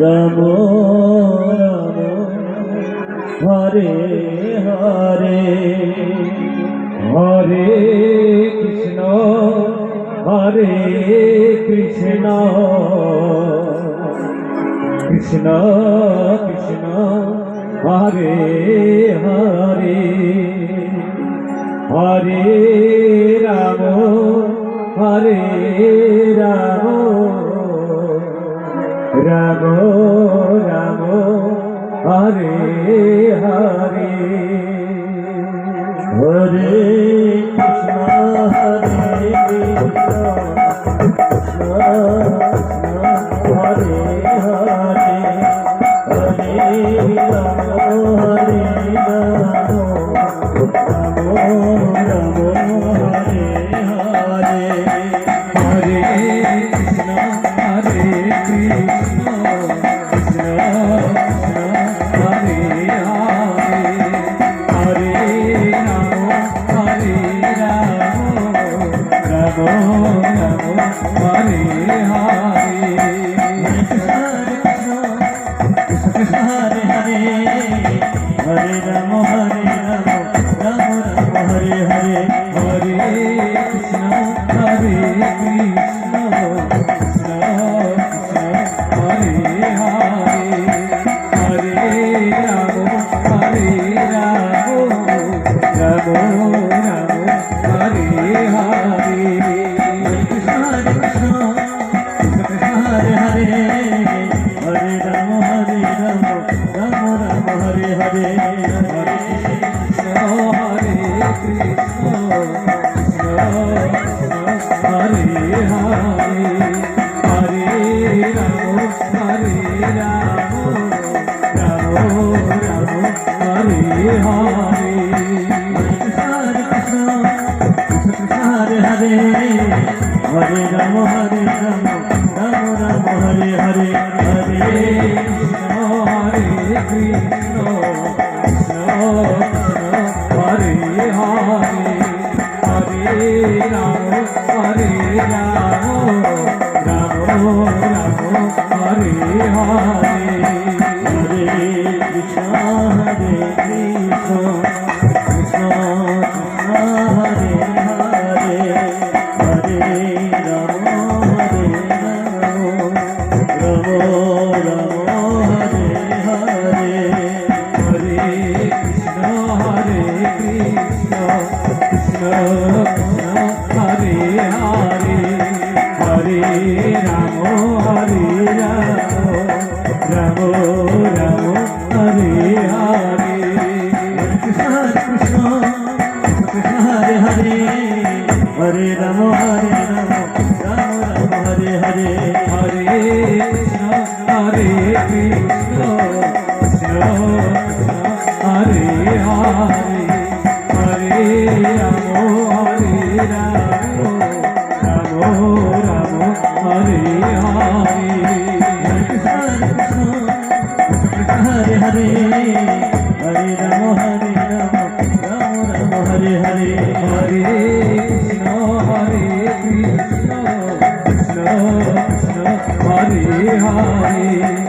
Ram Ram Hare Hare Hare Krishna Krishna Krishna Hare Hare Hare Ram Ram Ram Hare Hare Hare Krishna Hare Hare Hare Ram Hare Ram Ram Hare Hare Hare Krishna Krishna Hare Hare Hare Ram Ram Hare Hare Hare Hare Hare Ram Ram Hare Hare Hare Krishna Krishna Hare Hare Hare Ram Ram Hare Hare Hare Hare Hare Ram Ram Hare Hare Hare Krishna Hare Hare Hare Ram Ram Hare Hare Hare Hare Hare Ram Ram Hare Hare Hare Krishna Krishna Hare Hare Hare Ram Ram Hare Hare Hare Krishna Krishna Hare Hare Hare Ram Ram Hare Hare Hare Krishna Krishna Hare Hare Hare Ram Ram Hare Hare Krishna Hare Hare Hare Ram Ram Hare Hare Hare Krishna Krishna Hare Hare Hare Ram Ram Hare Hare Hare Hare Hare Ram Ram Hare Hare Hare Krishna Krishna Hare Hare